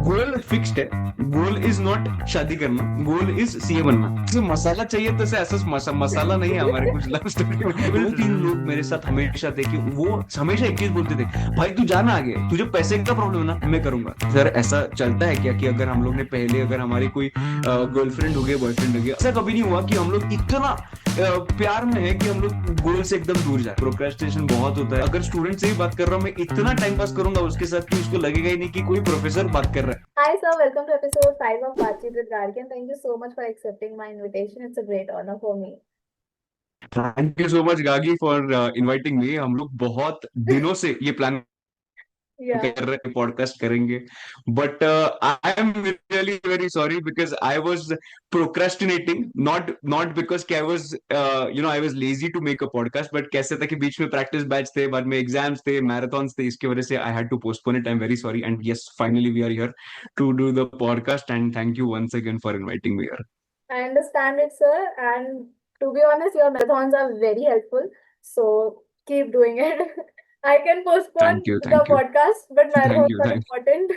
गोल fixed है। Goal is not शादी करना, गोल इज सीए बनना। जैसे मसाला चाहिए तो ऐसा मसाला नहीं है हमारे कुछ लव स्टोरी में। दो तीन लोग मेरे साथ हमेशा थे कि वो हमेशा एक चीज बोलते थे, भाई तू जाना आगे, तुझे पैसे का प्रॉब्लम है ना, मैं करूंगा। सर ऐसा चलता है क्या कि अगर हम लोग ने पहले अगर हमारी कोई गर्लफ्रेंड हो गई बॉयफ्रेंड हो गया, ऐसा कभी नहीं हुआ कि हम लोग इतना प्यार में है कि हम लोग गोल से एकदम दूर जाए। प्रोक्रेस्टिनेशन बहुत होता है। अगर स्टूडेंट से ही बात कर रहा हूँ मैं, इतना टाइम पास करूंगा उसके साथ कि उसको लगेगा ही नहीं कि कोई प्रोफेसर बात कर रहा है। Hi, sir. Welcome to episode 5 of Baatcheet with Gargi, and thank you so much for accepting my invitation. It's a great honor for me. Thank you so much गागी फॉर इनवाइटिंग मी। हम लोग बहुत दिनों से ये plan Yeah. कर रहे हैं, पॉडकास्ट करेंगे। But I am really very sorry because I was procrastinating, not not because I was I was lazy to make a podcast, but कैसे था कि बीच में प्रैक्टिस बैच थे, बाद में एग्जाम्स थे, मैराथन्स थे, इसकी वजह से I had to postpone it. I am very sorry and yes finally we are here to do the podcast and thank you once again for inviting me here. I understand it, sir. And to be honest, your marathons are very helpful. So keep doing it. I can postpone thank you the thank you podcast, but thank marathons you are thank important.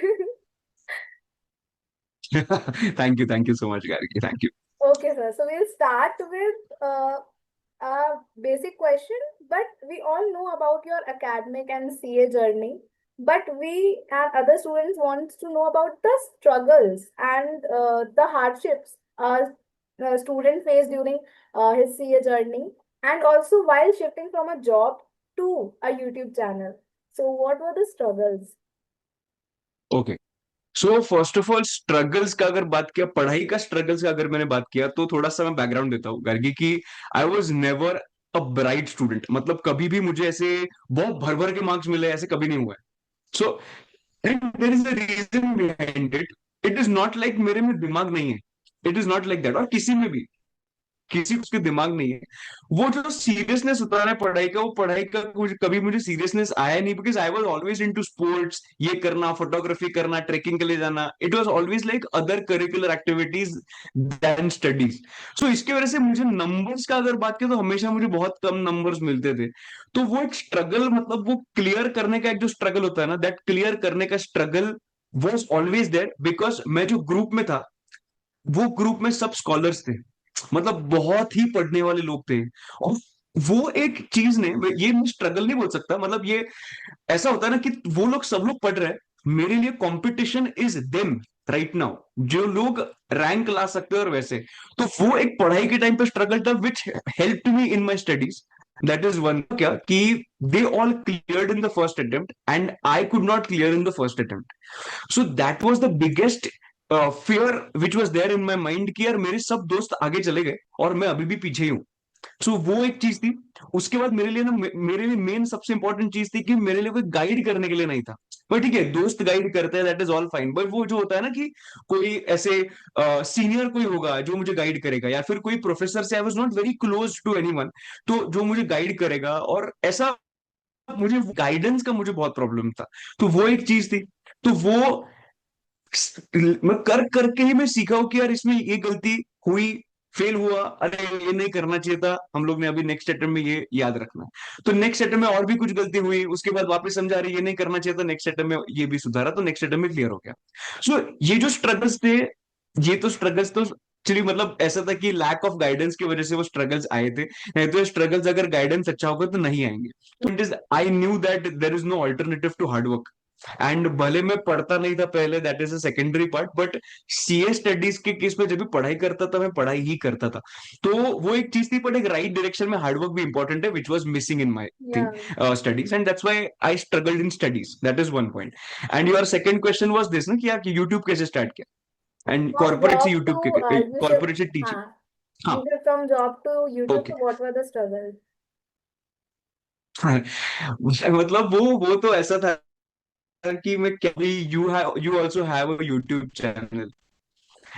Thank you so much Gargi, thank you. Okay, sir. So we'll start with a basic question, but we all know about your academic and CA journey. But we and other students want to know about the struggles and the hardships a student faced during his CA journey, and also while shifting from a job to a YouTube channel. So, what were the struggles? Okay, so first of all struggles का अगर बात किया, पढ़ाई का struggles का अगर मैंने बात किया, तो थोड़ा सा मैं बैकग्राउंड देता हूँ गर्गी की। I was never a bright student, मतलब कभी भी मुझे ऐसे बहुत भर भर के मार्क्स मिले ऐसे कभी नहीं हुआ है। So there is a reason behind it. It is not like मेरे में दिमाग नहीं है, it is not like that, और किसी में भी किसी उसके दिमाग नहीं है। वो जो सीरियसनेस होता है ना पढ़ाई का, वो पढ़ाई का कुछ कभी मुझे सीरियसनेस आया नहीं, because I was always into sports, ये करना, फोटोग्राफी करना, ट्रेकिंग के लिए जाना। It was always like other curricular activities than studies. So इसकी वजह से मुझे नंबर्स का अगर बात करें तो हमेशा मुझे बहुत कम नंबर्स मिलते थे। तो वो एक स्ट्रगल, मतलब वो क्लियर करने का एक जो स्ट्रगल होता है ना, दैट क्लियर करने का struggle was always there, because मैं जो ग्रुप में था, वो ग्रुप में सब स्कॉलर्स थे, मतलब बहुत ही पढ़ने वाले लोग थे। और वो एक चीज ने, ये मैं स्ट्रगल नहीं बोल सकता, मतलब ये ऐसा होता है ना कि वो लोग सब लोग पढ़ रहे हैं, मेरे लिए competition is them right now, जो लोग रैंक ला सकते हैं और वैसे। तो वो एक पढ़ाई के टाइम पे स्ट्रगल था which help me in my studies. That is one, क्या कि they all cleared in the first attempt and I could not clear in the first attempt. So that was the biggest fear which was there in my mind कि यार मेरे सब दोस्त आगे चले गए और मैं अभी भी पीछे ही हूँ। सो वो एक चीज थी। उसके बाद मेरे लिए ना, मेरे लिए मेन सबसे इंपॉर्टेंट चीज थी कि मेरे लिए कोई गाइड करने के लिए नहीं था। पर ठीक है, दोस्त गाइड करते हैं, that is all fine, but वो जो होता है ना कि कोई ऐसे सीनियर कोई होगा जो मुझे गाइड करेगा, या फिर कोई प्रोफेसर से, I was not very close to anyone, तो जो मुझे गाइड करेगा और ऐसा, मुझे गाइडेंस का मुझे बहुत प्रॉब्लम था। तो वो एक चीज थी। तो वो मैं कर करके ही मैं सीखा हूं कि यार इसमें ये गलती हुई, फेल हुआ, अरे ये नहीं करना चाहिए था, हम लोग ने अभी नेक्स्ट अटेम्प्ट में ये याद रखना है। तो नेक्स्ट अटेम्प्ट में और भी कुछ गलती हुई, उसके बाद वापस समझा रही ये नहीं करना चाहिए था, नेक्स्ट अटेम्प्ट में ये भी सुधारा, तो नेक्स्ट अटेम्प्ट में क्लियर हो गया। सो ये जो स्ट्रगल्स थे, ये तो स्ट्रगल्स तो एक्चुअली मतलब ऐसा था कि लैक ऑफ गाइडेंस की वजह से वो स्ट्रगल्स आए थे, नहीं तो स्ट्रगल्स अगर गाइडेंस अच्छा होगा तो नहीं आएंगे। तो it is, I knew that there is no alternative to hard work. And भले मैं पढ़ता नहीं था पहले, that is a secondary part, but CA studies के केस में जब भी पढ़ाई करता था, मैं पढ़ाई ही करता था। तो वो एक चीज थी, बट एक राइट डायरेक्शन में हार्डवर्क भी इंपॉर्टेंट है, which was missing in my thing, Yeah. Studies, and that's why I struggled in studies. That is one point. And your second question was this ना कि आप यूट्यूब कैसे start किया, and From corporate से job YouTube to के, you shift, corporate से teaching. हाँ, you shift from job to YouTube. Okay. So, what were the struggles? मतलब वो तो ऐसा था कि मैं कभी, you also have a YouTube channel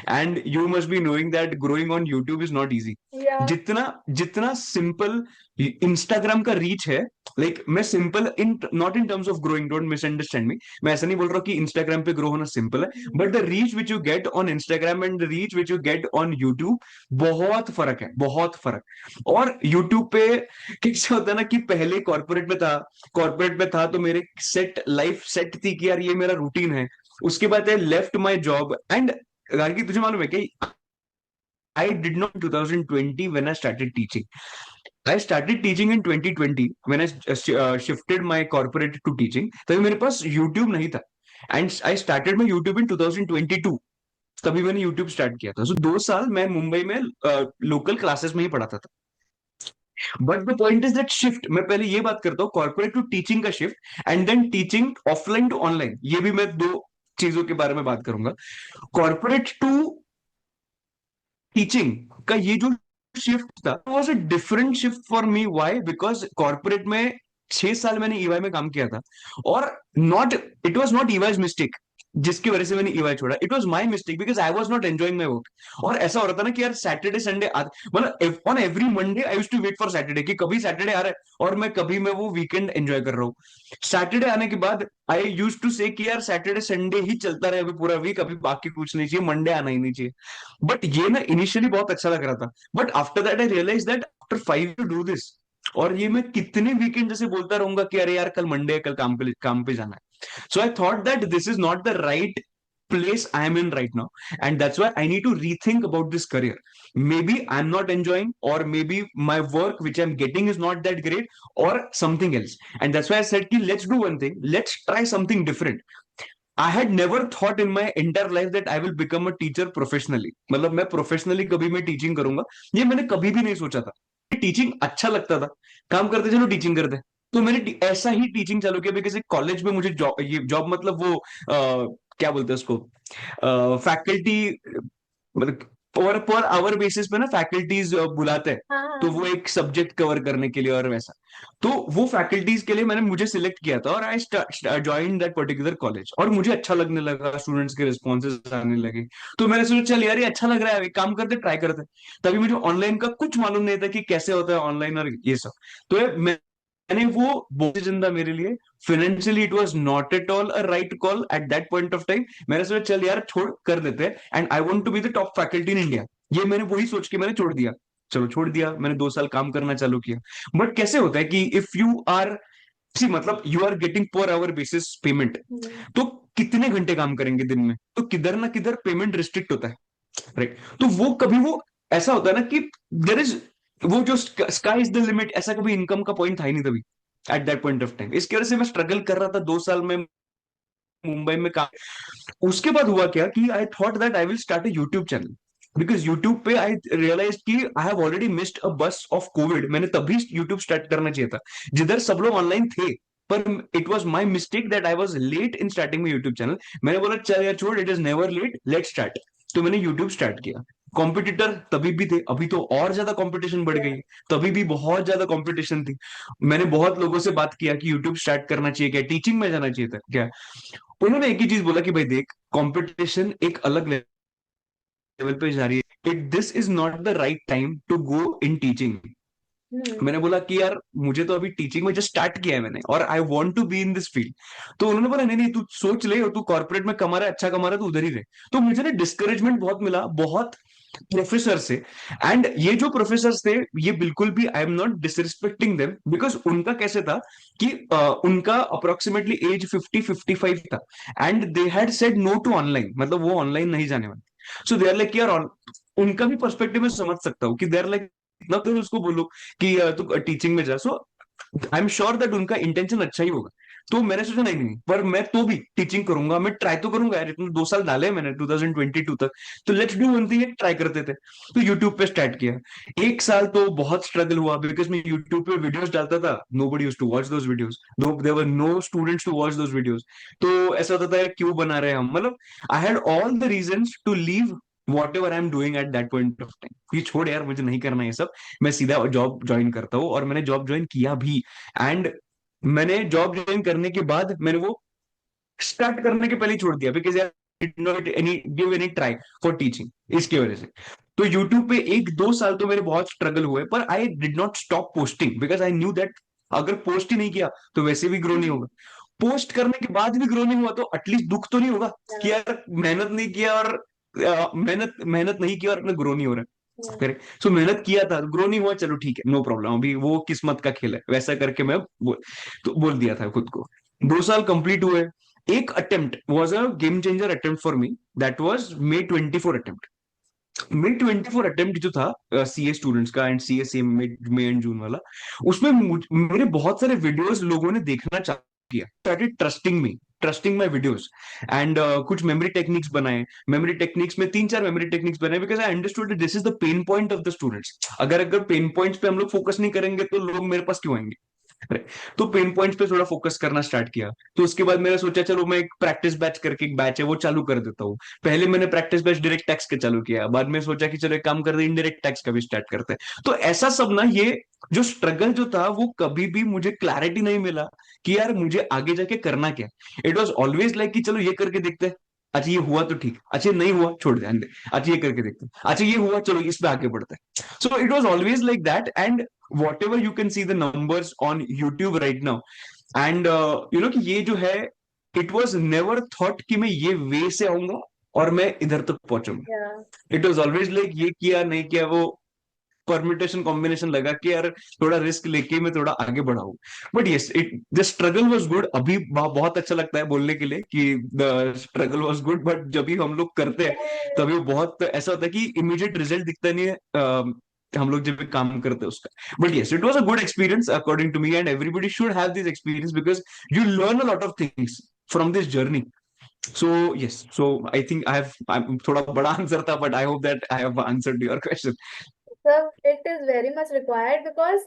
and you must be knowing that growing on YouTube is not easy. Yeah. जितना जितना सिंपल इंस्टाग्राम का रीच है, लाइक मैं simple in, not in terms of growing, don't misunderstand मी, मैं ऐसा नहीं बोल रहा हूँ कि इंस्टाग्राम पे ग्रो होना सिंपल है, but the reach which you get on Instagram and the reach which you get on YouTube, बहुत फर्क है, बहुत फर्क। और यूट्यूब पे कैसे होता है ना कि पहले कॉर्पोरेट में था, कॉर्पोरेट में था तो मेरे सेट लाइफ सेट थी कि यार ये मेरा रूटीन है, उसके बाद I left my job and कि तुझे मालूम है कि I did not 2020 when I started teaching. I started teaching in 2020 when I shifted my corporate to teaching. तभी मेरे पास YouTube नहीं था and I started my YouTube in 2022. तभी मैंने YouTube स्टार्ट किया था. सो 2 साल मैं मुंबई में लोकल क्लासेस में ही पढ़ाता था. But the point is that shift, मैं पहले ये बात करता हूँ कॉर्पोरेट टू टीचिंग का shift and then teaching offline to online. ये भी मैं दो चीजों के बारे में बात करूंगा. कॉर्पोरेट टू टीचिंग का ये जो शिफ्ट था was a different shift for me. Why? Because corporate में 6 साल मैंने ईवाई में काम किया था और not it was not EY's mistake जिसकी वजह से मैंने ईवाई छोड़ा. It was my mistake because I was not enjoying my work. और ऐसा हो रहा था ना कि यार सैटरडे संडे मतलब on every Monday I used to wait for Saturday कि कभी सैटरडे आ रहा है और मैं वो वीकेंड एंजॉय कर रहा हूँ. सैटरडे आने के बाद आई यूज टू से कि यार सैटरडे संडे ही चलता रहे अभी पूरा वीक, अभी बाकी कुछ नहीं चाहिए, मंडे आना ही नहीं चाहिए. बट ये ना इनिशियली बहुत अच्छा लग रहा था. But after that I realise that after 5 to do this, और ये मैं कितने वीकेंड जैसे बोलता रहूंगा कि अरे यार कल मंडे है, कल काम पे जाना है. So I thought that this is not the right place I am in right now, and that's why I need to rethink about this career. Maybe I'm not enjoying, or maybe my work which I'm getting is not that great, or something else. And that's why I said ki, let's do one thing, let's try something different. I had never thought in my entire life that I will become a teacher professionally. मतलब मैं professionally कभी मैं teaching करूंगा, ये मैंने कभी भी नहीं सोचा था. टीचिंग अच्छा लगता था, काम करते चलो टीचिंग करते. तो मैंने ऐसा ही टीचिंग चालू किया बिकॉज कॉलेज में मुझे जॉब, ये जॉब मतलब वो क्या बोलते हैं उसको, फैकल्टी, मतलब पर आवर बेसिस पे ना फैकल्टीज बुलाते हैं. हाँ तो हाँ वो हाँ. एक सब्जेक्ट कवर करने के लिए और वैसा. तो वो फैकल्टीज के लिए मैंने मुझे सिलेक्ट किया था और I join that particular college और मुझे अच्छा लगने लगा, स्टूडेंट्स के रिस्पॉन्सेज आने लगे. तो मैंने सोचा चल यार ये अच्छा लग रहा है, एक काम करते ट्राई करते. तभी मुझे ऑनलाइन का कुछ मालूम नहीं था कि कैसे होता है ऑनलाइन और ये सब. तो मैंने वो बहुत जिंदा मेरे लिए financially it was not at all a right call at that point of time. मैंने सोचा चल यार छोड़ कर देते हैं and I want to be the top faculty in India. ये मैंने वही सोच के मैंने छोड़ दिया. चलो छोड़ दिया, मैंने 2 साल काम करना चालू किया. बट कैसे होता है कि इफ यू आर, सी मतलब you are getting per hour basis payment, hmm. तो कितने घंटे काम करेंगे दिन में, तो किधर ना किधर पेमेंट रिस्ट्रिक्ट होता है. राइट. तो वो कभी वो ऐसा होता है ना कि देर इज वो जो स्काई इज द लिमिट, ऐसा कभी इनकम का पॉइंट था ही नहीं तभी eight that point of time. इसकी वजह से मैं स्ट्रगल कर रहा था 2 साल में मुंबई में काम. उसके बाद हुआ क्या कि आई thought that I will start a YouTube channel because YouTube पे आई रियलाइज कि I have already missed a बस ऑफ कोविड. मैंने तभी यूट्यूब स्टार्ट करना चाहिए था जिधर सब लोग ऑनलाइन थे. पर it was my mistake that I was late in starting my YouTube channel. मैंने बोला चल यार छोड़, it is never late, let start. तो मैंने यूट्यूब स्टार्ट किया. कॉम्पिटिटर तभी भी थे, अभी तो और ज्यादा कंपटीशन बढ़ गई है. तभी भी बहुत ज्यादा कंपटीशन थी. मैंने बहुत लोगों से बात किया कि यूट्यूब स्टार्ट करना चाहिए क्या, टीचिंग में जाना चाहिए था क्या. उन्होंने एक ही चीज बोला कि भाई देख, कंपटीशन एक अलग लेवल पे जा रही है, it this is not the right time to go in teaching. Hmm. मैंने बोला कि यार मुझे तो अभी टीचिंग में जस्ट स्टार्ट किया है मैंने और I want to be in this field. तो उन्होंने बोला नहीं नहीं तू सोच ले, तू कॉर्पोरेट में कमा रहा है, अच्छा कमा रहा है, तो उधर ही रहे. तो मुझे ना डिस्करेजमेंट बहुत मिला, बहुत प्रोफेसर से. एंड ये जो प्रोफेसर थे, ये बिल्कुल भी I am not disrespecting them because उनका कैसे था कि उनका अप्रोक्सीमेटली एज 50-55 था and they had said no to online, मतलब वो ऑनलाइन नहीं जाने वाले. सो दे आर लाइक यार उनका भी पर्सपेक्टिव में समझ सकता हूँ कि दे आर लाइक, इतना तो उसको बोलो कि तू टीचिंग में जा. सो आई एम श्योर दैट उनका इंटेंशन अच्छा ही होगा. तो मैंने सोचा नहीं नहीं, पर मैं तो भी टीचिंग करूंगा, मैं ट्राई तो करूंगा यार, इतने 2 साल डाले मैंने 2022 तक. तो let's do one thing, try करते थे. तो यूट्यूब पे स्टार्ट किया. 1 साल तो बहुत स्ट्रगल हुआ बिकॉज मैं यूट्यूब पे वीडियोस डालता था, nobody used to watch those videos, there were no students to watch those videos. तो ऐसा होता था क्यों बना रहे हैं हम, मतलब I had all the reasons to leave whatever I am doing at that point of time. ये छोड़ यार, मुझे नहीं करना ये सब, मैं सीधा जॉब ज्वाइन करता हूँ. और मैंने जॉब ज्वाइन किया भी. एंड मैंने जॉब ज्वाइन करने के बाद मैंने वो स्टार्ट करने के पहले ही छोड़ दिया बिकॉज यार did not any give any try for teaching, इसकी वजह से. तो यूट्यूब पे 1-2 साल तो मेरे बहुत स्ट्रगल हुए, पर I did not stop posting because I knew that अगर पोस्ट ही नहीं किया तो वैसे भी ग्रो नहीं होगा. पोस्ट करने के बाद भी ग्रो नहीं हुआ तो एटलीस्ट दुख तो नहीं होगा कि Yeah. यार मेहनत नहीं किया और मेहनत मेहनत नहीं किया और अपने ग्रो नहीं हो रहा है. Yeah. करेक्ट. सो मेहनत किया था, ग्रो नहीं हुआ, चलो ठीक है, नो प्रॉब्लम, अभी वो किस्मत का खेल है, वैसा करके मैं तो बोल दिया था खुद को. 2 साल कंप्लीट हुए. एक attempt was a game changer attempt for me, that was May 24 attempt. Mid 24 attempt जो था सीए स्टूडेंट्स का and CA same May and June वाला, उसमें मेरे बहुत सारे वीडियोस लोगों ने देखना चालू किया, started trusting me, trusting my videos and कुछ मेमोरी टेक्निक्स बनाए। मेमोरी टेक्निक्स में तीन चार मेमोरी टेक्निक्स बनाए, because I understood this is the pain point of the students. अगर अगर पेन पॉइंट्स पे हम लोग फोकस नहीं करेंगे तो लोग मेरे पास क्यों आएंगे? तो पेन पॉइंट्स पे थोड़ा फोकस करना स्टार्ट किया। तो उसके बाद मैंने सोचा चलो मैं एक प्रैक्टिस बैच करके एक बैच है वो चालू कर देता हूँ। पहले मैंने प्रैक्टिस बैच डायरेक्ट टैक्स के चालू किया, बाद में सोचा कि चलो एक काम करते हैं इनडायरेक्ट टैक्स का भी स्टार्ट करते हैं। तो ऐसा सब ना, ये जो स्ट्रगल जो था वो कभी भी मुझे क्लैरिटी नहीं मिला कि यार मुझे आगे जाके करना क्या। इट वॉज ऑलवेज लाइक कि चलो ये करके देखते हैं, अच्छा ये हुआ तो ठीक, अच्छा नहीं हुआ छोड़ दे, अच्छा ये करके देखते हैं, अच्छा ये हुआ चलो इस पे आगे बढ़ते हैं। So it was always like that, and whatever you can see the numbers on YouTube right now, and कि ये जो है, it was never thought कि मैं ये वे से आऊंगा और मैं इधर तक पहुंचूंगा। Yeah. It was always like ये किया नहीं किया वो परम्यूटेशन कॉम्बिनेशन लगा कि यार थोड़ा रिस्क लेके मैं थोड़ा आगे बढ़ाऊं। But yes, it the struggle was good. अभी बहुत अच्छा लगता है बोलने के लिए कि the struggle was good, but जब भी हम लोग करते हैं Yes. तभी वो बहुत ऐसा होता है कि इमीडिएट रिजल्ट दिखता नहीं है हम लोग जब भी काम करते हैं उसका। But yes, it was a good experience according to me, and everybody should have this experience because you learn a lot of things from this journey. So yes, so I think I'm थोड़ा बड़ा answer था, but I hope that I have answered your question. So it is very much required because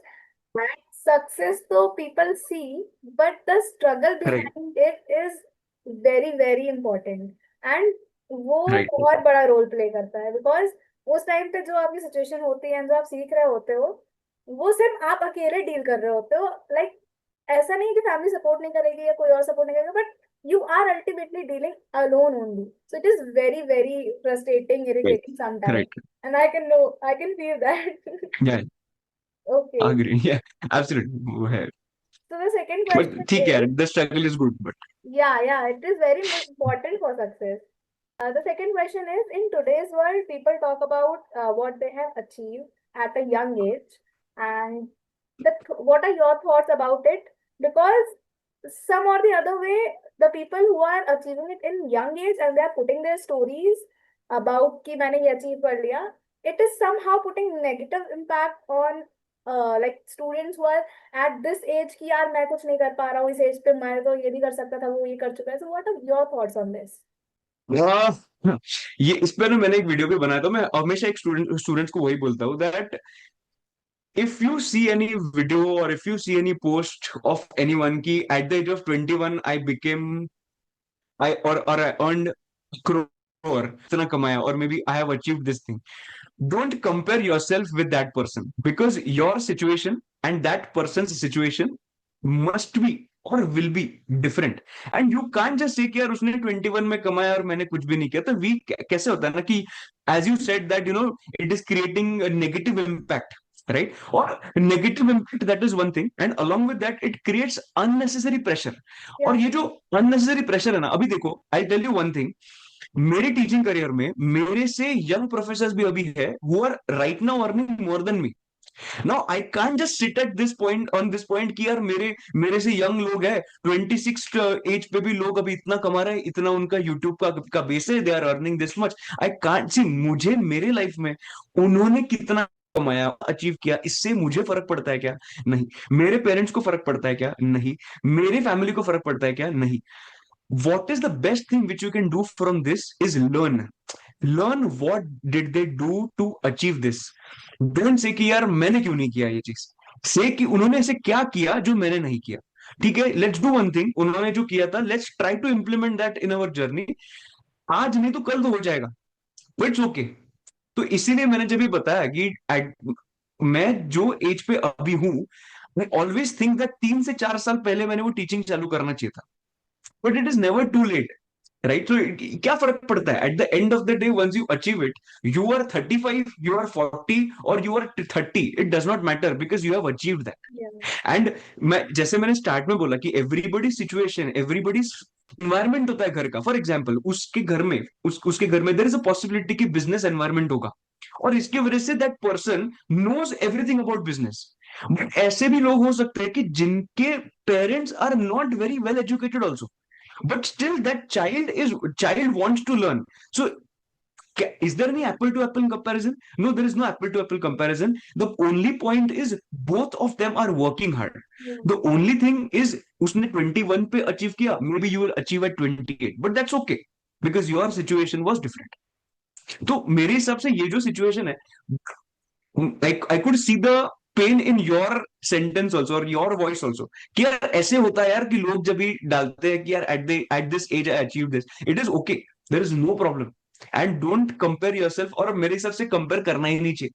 success though people see, but the struggle Right, behind it is very very important. And वो right, बहुत बड़ा role play करता है because उस time पे जो आपकी situation होती है जो आप सीख रहे होते हो वो सिर्फ आप अकेले डील कर रहे होते हो। लाइक ऐसा नहीं कि फैमिली सपोर्ट नहीं करेगी या कोई और सपोर्ट नहीं करेगा, but you are ultimately dealing alone only. So it is very, very frustrating, right, irritating sometimes. right. And I can know, I can feel that. Yeah, Okay. agree. Yeah, absolutely. वो है, So the second but question ठीक है यार, is, the struggle is good, but yeah, yeah, it is very important for success. The second question is, in today's world, people talk about what they have achieved at a young age, and what are your thoughts about it? Because some or the other way, the people who are achieving it in young age and they are putting their stories about कि मैंने ये achieve कर लिया, it is somehow putting negative impact on like students who are at this age कि यार मैं कुछ नहीं कर पा रहा हूँ इस एज पे, मैं तो ये भी कर सकता था वो ये कर चुका है। So what are your thoughts on this? हाँ, ये इस पे ना मैंने एक वीडियो भी बनाया था। मैं हमेशा एक स्टूडेंट्स को वही बोलता हूँ that if you see any video or if you see any post of anyone ki at the age of 21 I became or I earned crore इतना कमाया or maybe I have achieved this thing, don't compare yourself with that person because your situation and that person's situation must be or will be different, and you can't just say कि यार उसने 21 में कमाया और मैंने कुछ भी नहीं किया। तो वी कैसे होता है ना कि as you said that it is creating a negative impact, right? Or negative impact, that is one thing, and along with that it creates unnecessary pressure। और Yeah. ये जो unnecessary pressure है ना, अभी देखो I tell you one thing, मेरी teaching career में मेरे से यंग प्रोफेसर भी अभी है who are right now earning more than me. Now I can't just sit at this point on this point कि यार मेरे मेरे से यंग लोग हैं 26 एज पे भी लोग अभी इतना कमा रहे हैं, इतना उनका यूट्यूब का बेस है, they are earning this much. I can't see मुझे मेरे लाइफ में उन्होंने कितना कमाया अचीव किया इससे मुझे फर्क पड़ता है क्या? नहीं। मेरे पेरेंट्स को फर्क पड़ता है क्या? नहीं। मेरी फैमिली को फर्क पड़ता है क्या? नहीं। what is the best thing which you can do from this is learn what did they do to achieve this। don't say कि यार मैंने क्यों नहीं किया ये चीज, से कि उन्होंने ऐसे क्या किया जो मैंने नहीं किया। ठीक है, लेट्स डू वन थिंग, उन्होंने जो किया था let's try to implement that in our journey. आज नहीं तो कल तो हो जाएगा, इट्स ओके। तो इसीलिए मैंने जब भी बताया कि मैं जो एज पे अभी हूं, आई ऑलवेज थिंक दैट 3 से 4 साल पहले मैंने वो टीचिंग चालू करना चाहिए था, but it is never too late, right? तो क्या फर्क पड़ता है at the end of the day once you achieve it, you are 35, you are 40 और you are 30, it does not matter because you have achieved that. Yeah. And मैं जैसे मैंने start में बोला कि एवरीबडी सिचुएशन, एवरीबडी इन्वायरमेंट होता है घर का। फॉर एग्जाम्पल उसके घर में उसके घर में देयर इज अ पॉसिबिलिटी कि बिजनेस एनवायरमेंट होगा और इसकी वजह से that person knows everything about business. But ऐसे भी लोग हो सकते हैं कि जिनके parents are not very well educated also, but still that child wants to learn. So is there any apple to apple comparison? No, there is no apple to apple comparison. The only point is both of them are working hard. Hmm. The only thing is उसने 21 पे achieve किया, maybe you will achieve at 28, but that's okay because your situation was different. तो मेरे हिसाब से ये जो situation है, I could see the pain in your sentence also और योर वॉइस ऑल्सो, कि यार ऐसे होता है यार कि लोग जब भी डालते हैं कि यार at this age I achieve this, it is okay, there is no problem, and don't compare yourself, और मेरे हिसाब से कंपेयर करना ही नहीं चाहिए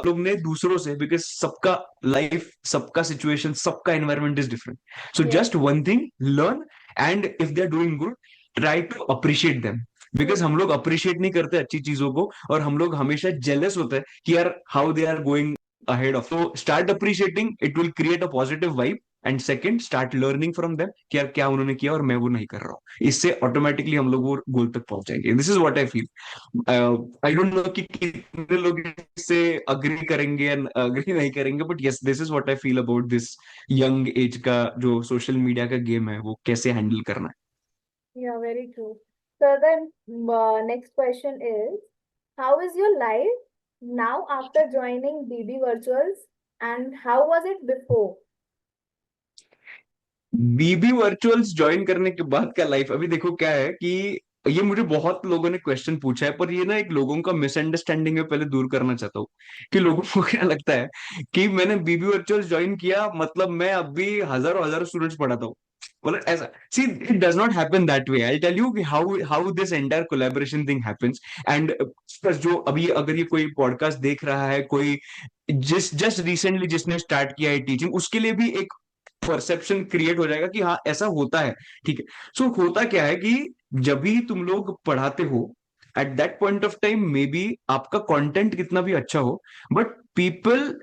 लोग ने दूसरों से, बिकॉज सबका लाइफ, सबका सिचुएशन, सबका environment is different. So Yeah. Just one thing, learn, and if they are doing good, try to appreciate them, because हम लोग अप्रिशिएट नहीं करते अच्छी चीजों को, और हम लोग हमेशा जेलस होते हैं कि यार how they are going ahead of. तो start appreciating, it will create a positive vibe. And second, start learning from them कि यार क्या उन्होंने किया और मैं वो नहीं कर रहा हूँ. इससे ऑटोमेटिकली हम लोग वो गोल तक पहुंच जाएंगे. This is what I feel. I don't know कि कितने लोग इससे अग्री करेंगे एंड अग्री नहीं करेंगे, but yes, this is what I feel about this young age का जो सोशल मीडिया का गेम है वो कैसे हैंडल करना Yeah, very true. So then, next question is, how is your life now after joining BB Virtuals, and how was it before? है. बीबी वर्चुअल्स join करने के बाद का लाइफ, अभी देखो क्या है कि ये मुझे बहुत लोगों ने क्वेश्चन पूछा है, पर ये ना एक लोगों का मिसअंडरस्टैंडिंग है, पहले दूर करना चाहता हूँ. कि लोगों को क्या लगता है कि मैंने बीबी वर्चुअल्स ज्वाइन किया मतलब मैं अभी हजारों हजारों स्टूडेंट्स पढ़ाता हूँ. मतलब ऐसा, see it does not happen that way. I tell you कि how this entire collaboration thing happens. And जो अभी अगर ये कोई पॉडकास्ट देख रहा है, कोई जिस जस्ट रिसेंटली जिसने स्टार्ट किया है टीचिंग, उसके लिए भी एक परसेप्शन क्रिएट हो जाएगा कि हाँ ऐसा होता है. ठीक है. सो होता क्या है कि जब भी तुम लोग पढ़ाते हो, at that point of time maybe आपका कंटेंट कितना भी अच्छा हो, but people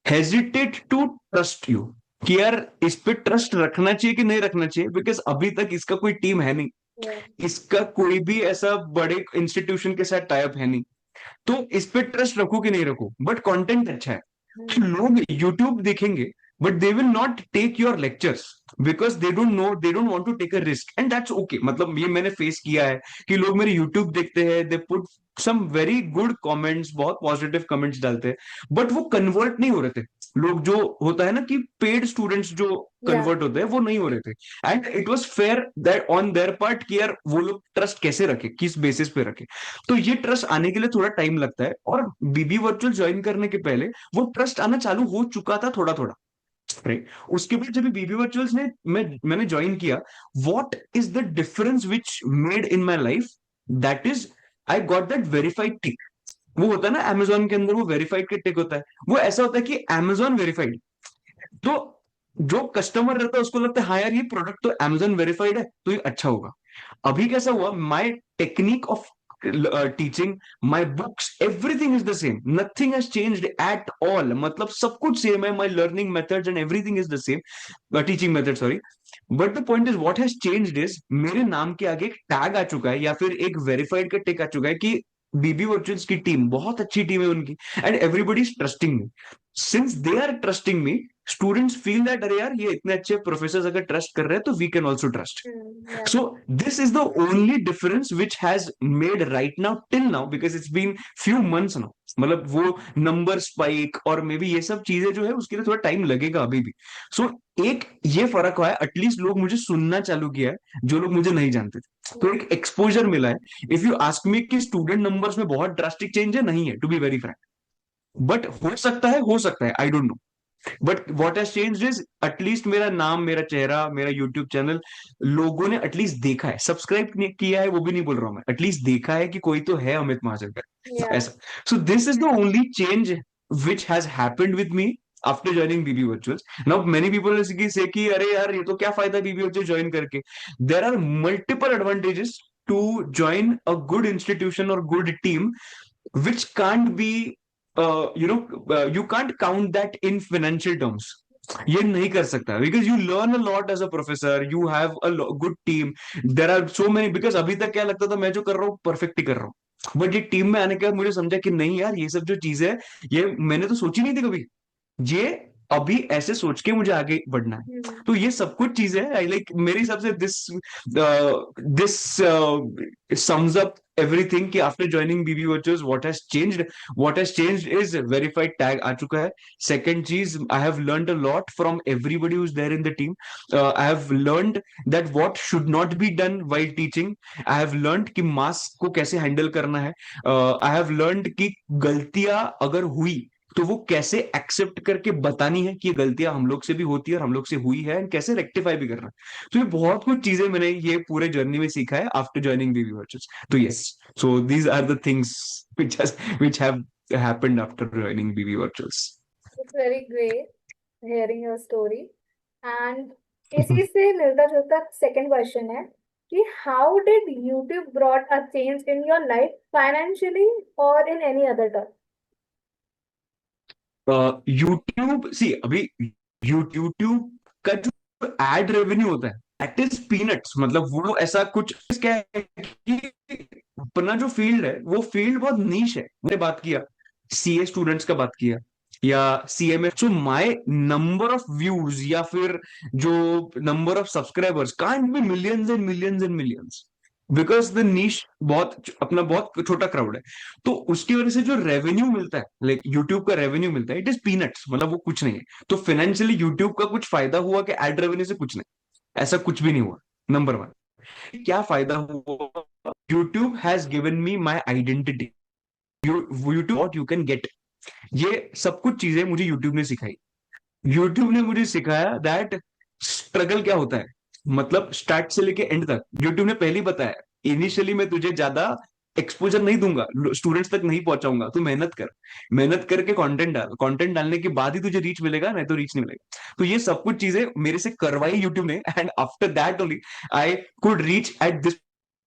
hesitate to trust you, कि यार इस पे ट्रस्ट रखना चाहिए कि नहीं रखना चाहिए, बिकॉज अभी तक इसका कोई टीम है नहीं, Yeah. इसका कोई भी ऐसा बड़े इंस्टीट्यूशन के साथ टाइप है नहीं. तो इस पे ट्रस्ट रखो कि नहीं रखो, बट कंटेंट अच्छा है. तो Hmm. लोग यूट्यूब देखेंगे, but they will not take your lectures because they don't know, they don't want to take a risk, and that's okay. मतलब ये मैंने फेस किया है कि लोग मेरे यूट्यूब देखते हैं, they put some very good comments, बहुत पॉजिटिव कमेंट्स डालते हैं, बट वो कन्वर्ट नहीं हो रहे थे. लोग जो होता है ना कि पेड स्टूडेंट्स जो Yeah. कन्वर्ट होते हैं वो नहीं हो रहे थे. And it was fair that on their part कि यार वो लोग ट्रस्ट कैसे रखे, किस बेसिस पे रखे. तो ये ट्रस्ट आने के लिए थोड़ा टाइम लगता है, और बीबी वर्चुअल ज्वाइन करने के पहले वो ट्रस्ट आना चालू हो चुका था थोड़ा थोड़ा. राइट. उसके बाद जब बीबी वर्चुअल्स ने मैंने ज्वाइन किया, what is the difference which made in my life, that is I got that verified टिक. वो होता है ना अमेजोन के अंदर वो वेरीफाइड का टिक होता है, वो ऐसा होता है कि अमेजोन वेरीफाइड. तो जो कस्टमर रहता है उसको लगता है हाँ यार ये प्रोडक्ट तो अमेजोन वेरीफाइड है तो ये अच्छा होगा. अभी कैसा हुआ, my technique of teaching, my books, everything is the same, nothing has changed at all. मतलब सब कुछ सेम है, my learning methods and everything is the same, teaching method sorry. But the point is what has changed is मेरे नाम के आगे एक tag आ चुका है, या फिर एक वेरीफाइड का टिक आ चुका है कि बीबी वर्चुअल्स की टीम बहुत अच्छी टीम है उनकी, and everybody is trusting me. Since they are trusting me, students feel that अरे यार ये इतने अच्छे प्रोफेसर अगर ट्रस्ट कर रहे हैं तो we can also trust. Yeah. So this is the only difference which has made right now till now, because it's been few months now. मतलब वो नंबर स्पाइक और मे बी ये सब चीजें जो है उसके लिए थोड़ा टाइम लगेगा अभी भी. सो एक ये फर्क हुआ है, एटलीस्ट लोग मुझे सुनना चालू किया है जो लोग मुझे नहीं जानते थे, तो एक एक्सपोजर मिला है. इफ यू आस्क मी कि स्टूडेंट नंबर्स में बहुत ड्रास्टिक चेंज है, नहीं है, to be very frank, but हो सकता है, I don't know. But what has changed is at least मेरा नाम, मेरा चेहरा, मेरा यूट्यूब चैनल लोगों ने एटलीस्ट देखा है, सब्सक्राइब किया है वो भी नहीं बोल रहा हूं मैं, एटलीस्ट देखा है कि कोई तो है अमित महाजन का Yeah. ऐसा. So this is the only change which has happened with me after joining BB Virtuals. Now many people say कि अरे यार ये तो क्या फायदा बीबी वर्चुअल ज्वाइन करके. There are multiple advantages to join a good institution और good team which can't be you can't count that in financial terms. ये नहीं कर सकता because you learn a lot as a professor, you have a good team, there are so many. because अभी तक क्या लगता था मैं जो कर रहा हूँ परफेक्ट ही कर रहा हूँ, बट ये टीम में आने के बाद मुझे समझा कि नहीं यार ये सब जो चीजें है ये मैंने तो सोची नहीं थी कभी. ये अभी ऐसे सोच के मुझे आगे बढ़ना है। हम्म। तो ये सब कुछ चीजें आई लाइक मेरे हिसाब से दिस sums up everything कि after joining BB virtuals what has changed is verified tag आ चुका है। सेकंड चीज, I have learned a lot from everybody who is there in the team. I have learned that what should not be done while teaching. I have learned कि mask को कैसे handle करना है। आई have learned कि गलतियां अगर हुई तो वो कैसे एक्सेप्ट करके बतानी है कि ये गलतियां हम लोग से भी होती है और हम लोग से हुई है, एंड कैसे रेक्टिफाई भी करना है। तो ये बहुत कुछ चीजें मैंने ये पूरे जर्नी में सीखा है आफ्टर ज्वाइनिंग बीबी वर्चुअल्स। तो yes, so these are the things which have happened after joining BB Virtuals. It's very great hearing your story. And इसी से मिलता जुलता सेकंड क्वेश्चन है कि how did YouTube brought a change in your life financially और in any other term? YouTube see अभी YouTube का जो एड रेवेन्यू होता है दैट इज पीनट्स। मतलब वो ऐसा कुछ क्या है कि अपना जो फील्ड है वो फील्ड बहुत नीश है। मैंने बात किया सीए स्टूडेंट्स का बात किया या CMA, so my number of views या फिर जो number of subscribers can't be millions and millions and millions, because the niche बहुत अपना बहुत छोटा क्राउड है। तो उसकी वजह से जो रेवेन्यू मिलता है, लाइक यूट्यूब का रेवेन्यू मिलता है, इट इज पीनट्स, मतलब वो कुछ नहीं है। तो फाइनेंशियली यूट्यूब का कुछ फायदा हुआ कि एड रेवेन्यू से? कुछ नहीं, ऐसा कुछ भी नहीं हुआ। नंबर वन, क्या फायदा हुआ? YouTube has given me my identity. YouTube what you can gate, ये सब कुछ चीजें मुझे यूट्यूब ने सिखाई। यूट्यूब ने मुझे सिखाया दैट स्ट्रगल क्या होता है, मतलब स्टार्ट से लेके एंड तक। यूट्यूब ने पहले ही बताया इनिशियली मैं तुझे ज्यादा एक्सपोजर नहीं दूंगा, स्टूडेंट्स तक नहीं पहुंचाऊंगा, तू मेहनत कर, मेहनत करके कंटेंट डाल, कंटेंट डालने के बाद ही तुझे रीच मिलेगा, नहीं तो रीच नहीं मिलेगा। तो ये सब कुछ चीजें मेरे से करवाई यूट्यूब ने, and after that only I could reach at this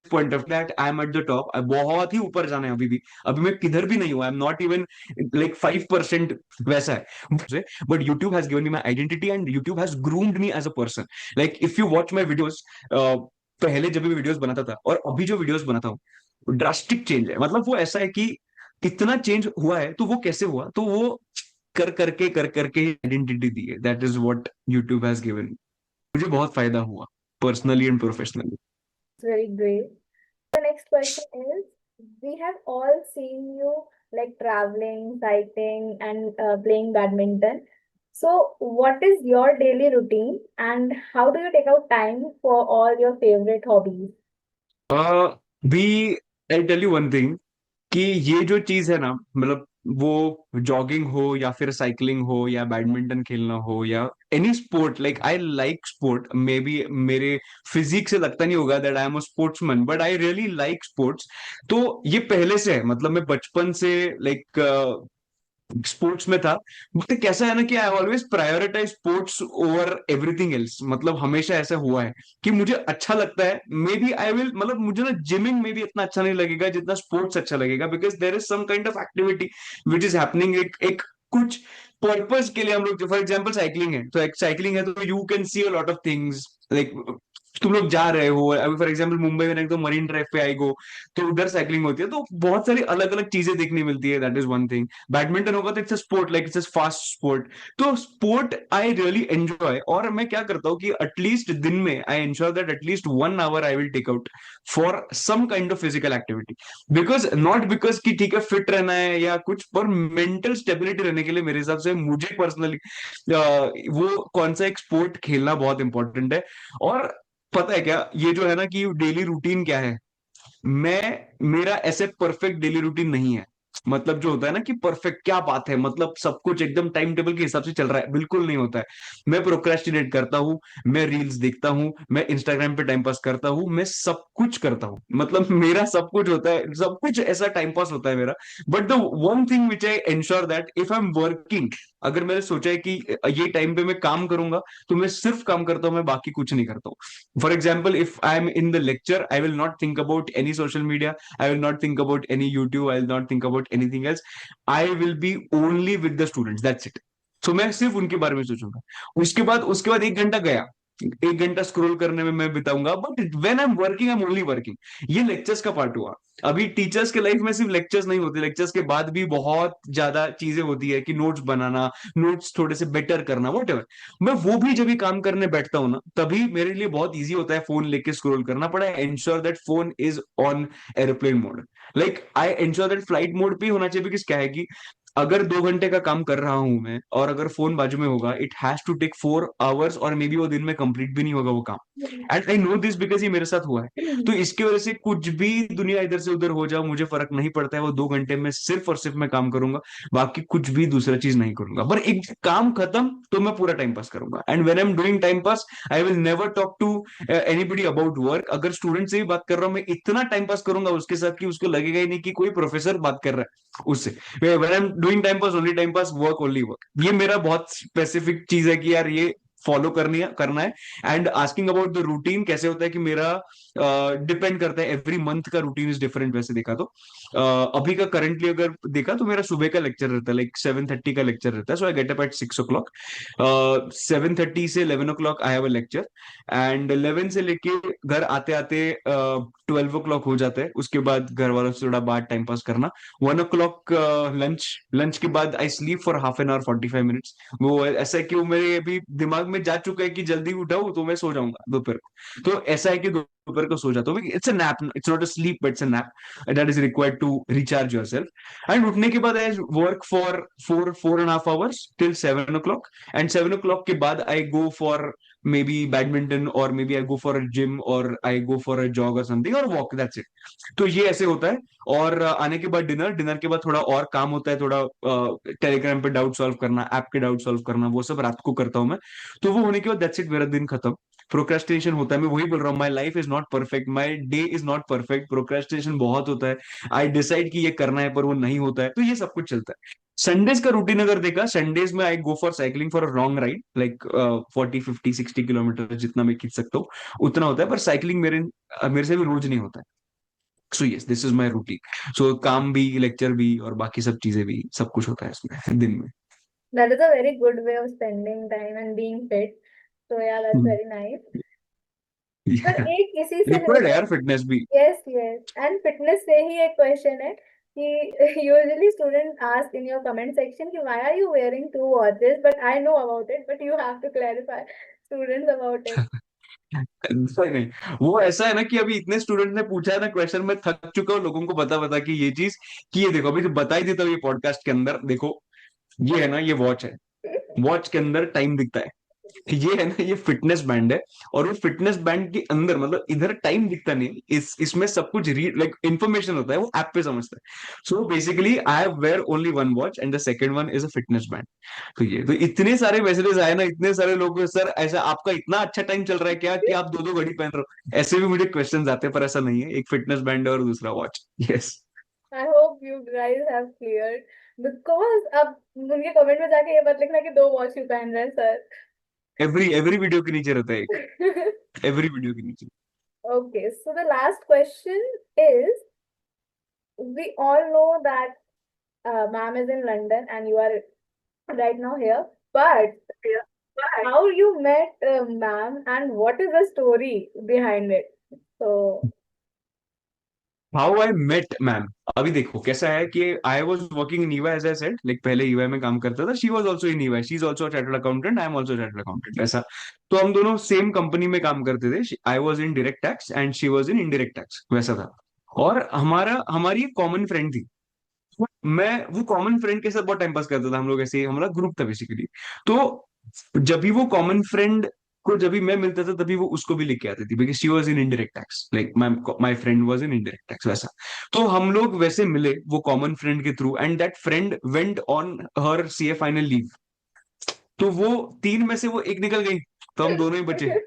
point of that I am at the top. बहुत ही ऊपर जाना है अभी भी, अभी मैं किधर भी नहीं हुआ, I am not even like 5% वैसा है। But YouTube has given me my identity and YouTube has groomed me as a person. Like if you watch my videos, पहले जब भी वीडियोस बनाता था और अभी जो वीडियोस बनाता हूँ, ड्रास्टिक चेंज है। मतलब वो ऐसा है कि इतना चेंज हुआ है, तो वो कैसे हुआ? तो वो कर करके आइडेंटिटी दी है। That is what YouTube has given. मुझे बहुत फायदा हुआ personally and professionally. It's very great. The next question is, we have all seen you like traveling, cycling, and playing badminton. So, what is your daily routine and how do you take out time for all your favorite hobbies? Be I tell you one thing कि ये जो चीज है ना, मतलब वो jogging हो या फिर साइकिलिंग हो या बैडमिंटन खेलना हो या any sport, like I like sport. May be मेरे फिजिक से लगता नहीं होगा that I am a sportsman, but I really like sports. तो ये पहले से है, मतलब मैं बचपन से लाइक स्पोर्ट्स में था। बट कैसा है ना कि I always prioritise sports over everything else. मतलब हमेशा ऐसा हुआ है कि मुझे अच्छा लगता है, मे बी आई विल, मतलब मुझे ना जिमिंग में भी इतना अच्छा नहीं लगेगा जितना स्पोर्ट्स अच्छा लगेगा, because there is some kind of activity which is happening, एक कुछ पर्पज के लिए हम लोग। फॉर एग्जाम्पल साइकिलिंग है, तो एक साइकिलिंग है तो you can see a lot of things, like तुम लोग जा रहे हो अभी फॉर एग्जाम्पल मुंबई में तो मरीन ड्राइव पे आई गो, तो उधर साइकिलिंग होती है, तो बहुत सारी अलग अलग चीजें देखने मिलती है। That is one thing. Badminton होगा तो it's a sport, like it's fast sport. तो स्पोर्ट आई रियली एंजॉय, और मैं क्या करता हूँ कि एटलीस्ट दिन में I ensure that at least 1 hour I will take out for some kind of physical activity. Because not because कि ठीक है फिट रहना है या कुछ, पर मेंटल स्टेबिलिटी रहने के लिए मेरे हिसाब से मुझे पर्सनली वो कौन सा एक स्पोर्ट खेलना बहुत इंपॉर्टेंट है। और पता है क्या, ये जो है ना कि डेली रूटीन क्या है, मैं मेरा ऐसे परफेक्ट डेली रूटीन नहीं है। मतलब जो होता है ना कि परफेक्ट क्या बात है, मतलब सब कुछ एकदम टाइम टेबल के हिसाब से चल रहा है, बिल्कुल नहीं होता है। मैं प्रोक्रेस्टिनेट करता हूँ, मैं रील्स देखता हूँ, मैं इंस्टाग्राम पे टाइम पास करता हूँ, मैं सब कुछ करता हूँ। मतलब मेरा सब कुछ होता है, सब कुछ ऐसा टाइम पास होता है मेरा। But the one thing which I ensure that if I am working, अगर मैंने सोचा है कि ये टाइम पे मैं काम करूंगा, तो मैं सिर्फ काम करता हूँ, मैं बाकी कुछ नहीं करता हूँ। For example if I am in the lecture, I will not think about any social media, I will not think about any YouTube. I will not think about anything else. I will be only with the students. That's it. So मैं सिर्फ उनके बारे में सोचूंगा। उसके बाद 1 घंटा गया, एक घंटा स्क्रॉल करने में मैं बिताऊंगा, but when I am working I am only working. ये लेक्चर्स का पार्ट हुआ। अभी टीचर्स के लाइफ में सिर्फ लेक्चर्स नहीं होते, लेक्चर्स के बाद भी बहुत ज्यादा चीजें होती है कि नोट्स बनाना, नोट्स थोड़े से बेटर करना, वट एवर। मैं वो भी जब भी काम करने बैठता हूँ ना, तभी मेरे लिए बहुत ईजी होता है फोन लेके स्क्रॉल करना। पड़ा ensure that phone is on aeroplane mode, like I ensure that flight mode पे होना चाहिए। बिकॉज क्या है कि अगर 2 घंटे का काम कर रहा हूं मैं और अगर फोन बाजू में होगा, it has to take 4 hours, और मे बी वो दिन में कंप्लीट भी नहीं होगा वो काम। And I know this because ये मेरे साथ हुआ है। तो इसकी वजह से कुछ भी दुनिया इधर से उधर हो जाओ, मुझे फर्क नहीं पड़ता है। वो 2 घंटे में सिर्फ और सिर्फ मैं काम करूंगा, बाकी कुछ भी दूसरा चीज नहीं करूंगा। पर एक काम खत्म तो मैं पूरा टाइम पास करूंगा। And when I am doing time pass, I will never talk to anybody about work. अगर स्टूडेंट से भी बात कर रहा हूँ, मैं इतना टाइम पास करूंगा उसके साथ कि उसको लगेगा ही नहीं कि कोई प्रोफेसर बात कर रहा है उससे। When I am doing time pass, only time pass, work only work. ये मेरा बहुत स्पेसिफिक चीज है कि यार ये फॉलो करना है। And asking about the routine कैसे होता है कि मेरा डिपेंड करता है, एवरी मंथ का रूटीन इज डिफरेंट वैसे देखा तो। अभी का करंटली अगर देखा तो मेरा सुबह का लेक्चर रहता है, लाइक 7:30 का लेक्चर रहता है। So I get up at 6 o'clock। 7:30 से 11 o'clock I have a lecture. And 11 से लेके घर आते आते 12 o'clock हो जाता है। उसके बाद घर वालों से थोड़ा बात, टाइम पास करना। 1 o'clock लंच। लंच के बाद I sleep for half an hour 45 minutes. वो ऐसा है कि वो मेरे अभी दिमाग में जा चुका है कि जल्दी उठाऊं तो मैं सो जाऊंगा दोपहर को। तो ऐसा है कि दोपहर को सो जाता हूँ। It's a nap, it's not a sleep but it's a nap that is required to recharge your self. And उठने के बाद I work for 4.5 hours till 7 o'clock। And 7 o'clock के बाद I go for maybe badminton, or maybe I go for a gym, or I go for a jog or something, or walk, that's it। तो ये ऐसे होता है। और आने के बाद डिनर, डिनर के बाद थोड़ा और काम होता है, थोड़ा टेलीग्राम पे डाउट सॉल्व करना, ऐप के डाउट सॉल्व करना, वो सब रात को करता हूँ मैं। तो वो होने के बाद दैट्स इट, मेरा दिन खत्म। प्रोक्रेस्टिनेशन होता है, मैं वही बोल रहा हूँ, my life is not perfect, my day is not perfect, procrastination बहुत होता है। आई डिसाइड कि ये करना है पर वो नहीं होता है, तो ये सब कुछ चलता है। संडेज का रूटीन अगर देखा, संडेज में I go for cycling for a long ride, like 40 50 60 kilometre जितना मैं खींच सकता हूँ उतना होता है। पर साइकिलिंग मेरे से भी रोज नहीं होता है। So yes, this is my routine. So काम भी, लेक्चर भी, और बाकी सब चीजें भी, सब कुछ होता है इसमें दिन में। That is a very good way of spending time and being fit. So yeah, that's very nice. पर एक इसी से रिक्वायर्ड है यार रिलेटेड, फिटनेस भी। यस यस, एंड फिटनेस से ही एक क्वेश्चन है कि usually student ask in your comment section कि why are you wearing two watches, but I know about it, but you have to clarify students about it. सही नहीं, वो ऐसा है ना कि अभी इतने स्टूडेंट ने पूछा है ना क्वेश्चन, मैं थक चुका हूँ लोगों को बता बता कि ये चीज, कि ये देखो अभी तो बता ही देता हूँ ये पॉडकास्ट के अंदर। देखो ये है ना, ये वॉच है, वॉच के अंदर टाइम दिखता है। ये है ना, ये फिटनेस बैंड है। और वो फिटनेस बैंड के अंदर, मतलब इधर टाइम दिखता नहीं, इसमें सब कुछ रीड लाइक इंफॉर्मेशन होता है, वो ऐप पे समझता है। So basically I wear only one watch and the second one is a fitness band. तो ये तो इतने सारे मैसेजेस आए ना, इतने सारे लोग, सर ऐसा आपका इतना अच्छा टाइम चल रहा है क्या कि आप दो दो घड़ी पहन रहे हो, ऐसे भी मुझे क्वेश्चंस आते हैं। पर ऐसा नहीं है, एक फिटनेस बैंड है और दूसरा watch. Yes. I hope you guys have cleared, because अब उनके कमेंट में जाके ये मत लिखना कि दो वॉच क्यों पहन रहे हैं एवरी वीडियो के नीचे रहता है एक, सर। एवरी वीडियो के नीचे। Okay, so the last question is, we all know that ma'am is in London and you are right now here, but how you met ma'am and what is the story behind it? So, how I met ma'am. अभी देखो कैसा है कि I was working in EY, as I said, like पहले EY में काम करता था। She was also in EY, she is also chartered accountant, I am also chartered accountant, ऐसा। तो हम दोनों सेम कंपनी में काम करते थे। I was in direct tax and she was in indirect tax, वैसा था। और हमारी एक कॉमन फ्रेंड थी। मैं वो कॉमन फ्रेंड के साथ बहुत टाइम पास करता था, हम लोग ऐसे ही, हमारा ग्रुप था बेसिकली। तो जब भी वो कॉमन फ्रेंड को जब भी मैं मिलता था, तभी वो उसको भी लेके आती थी, because she was in indirect tax, like my friend was in indirect tax, वैसा। तो हम लोग वैसे मिले वो कॉमन फ्रेंड के through, and that friend went on her CA final leave. तो वो तीन में से वो एक निकल गई, तो हम दोनों ही बचे।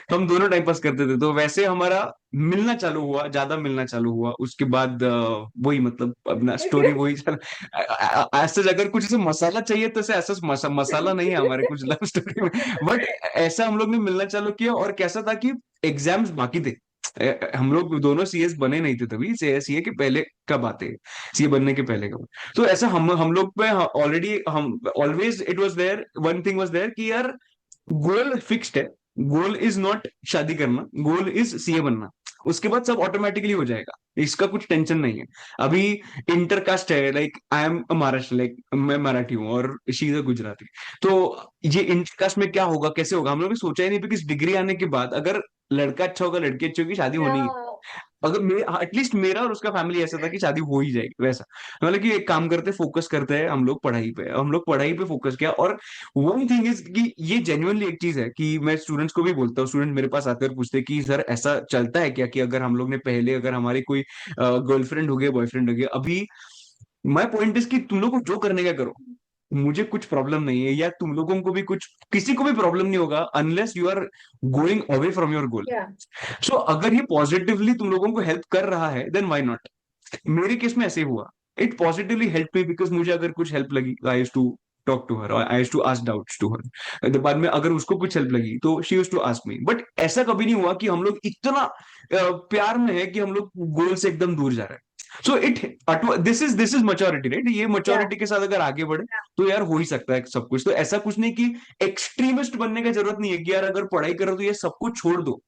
तो हम दोनों टाइम पास करते थे। तो वैसे हमारा मिलना चालू हुआ, ज्यादा मिलना चालू हुआ। उसके बाद वही, मतलब अपना स्टोरी वही चल। ऐसा अगर कुछ ऐसे मसाला चाहिए तो ऐसे ऐसा मसाला नहीं है हमारे कुछ लव स्टोरी में। बट ऐसा हम लोग ने मिलना चालू किया। और कैसा था कि एग्जाम्स बाकी थे, हम लोग दोनों सीएस बने नहीं थे तभी, सीए के पहले का बात है, सीए बनने के पहले का। तो ऐसा हम लोग पे ऑलरेडी, हम always it was there, one thing was there कि यार गोल फिक्स्ड है, गोल इज नॉट शादी करना, गोल इज सीए बनना। उसके बाद सब ऑटोमेटिकली हो जाएगा, इसका कुछ टेंशन नहीं है। अभी इंटरकास्ट है, like I am Maharashtra, like मैं मराठी हूँ और शी इज अ गुजराती। तो ये इंटरकास्ट में क्या होगा, कैसे होगा, हम लोग ने सोचा ही नहीं, बिकॉज डिग्री आने के बाद अगर लड़का अच्छा होगा, लड़की अच्छी होगी, शादी होनी है। Yeah. अगर एटलीस्ट मेरा और उसका फैमिली ऐसा था कि शादी हो ही जाएगी वैसा। मतलब कि एक काम करते, फोकस करते हैं हम लोग पढ़ाई पे, हम लोग पढ़ाई पे फोकस किया। और वन थिंग इज कि ये जेन्युइनली एक चीज है कि मैं स्टूडेंट्स को भी बोलता हूँ, स्टूडेंट मेरे पास आते हैं और पूछते हैं कि सर ऐसा चलता है क्या कि अगर हम लोग ने पहले, अगर हमारी कोई गर्लफ्रेंड हो गया, बॉयफ्रेंड हो गया, अभी माई पॉइंट इज कि तुम लोग को जो करने का करो, मुझे कुछ प्रॉब्लम नहीं है, या तुम लोगों को भी कुछ, किसी को भी प्रॉब्लम नहीं होगा unless you are going away from your goal. Yeah. So अगर ये पॉजिटिवली तुम लोगों को हेल्प कर रहा है देन व्हाई नॉट। मेरे केस में ऐसे ही हुआ, it positively help me, because मुझे अगर कुछ हेल्प लगी, I used to talk to her, I used to ask doubts to her. तो बाद में अगर उसको कुछ हेल्प लगी तो she used to ask me. But ऐसा कभी नहीं हुआ कि हम लोग इतना प्यार में है कि हम लोग गोल से एकदम दूर जा रहे हैं। So it, this is maturity, right? ये Yeah. मच्योरिटी के साथ अगर आगे बढ़े तो यार हो ही सकता है सब कुछ। तो ऐसा कुछ नहीं कि एक्सट्रीमिस्ट बनने की जरूरत नहीं है कि यार अगर पढ़ाई करो तो ये सब कुछ छोड़ दो,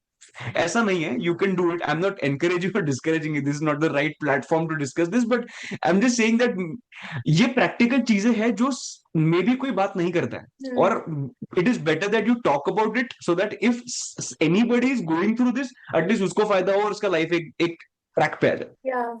ऐसा नहीं है। You can do it, I am not encouraging और discouraging it, this is not the right platform to discuss this, but I am just saying that ये प्रैक्टिकल चीजें हैं जो मे भी कोई बात नहीं करता है। Hmm. और it is better that you talk about it so that if anybody is going through this, at least उसको फायदा हो और उसका लाइफ एक ट्रैक पे आ जाए। Yeah.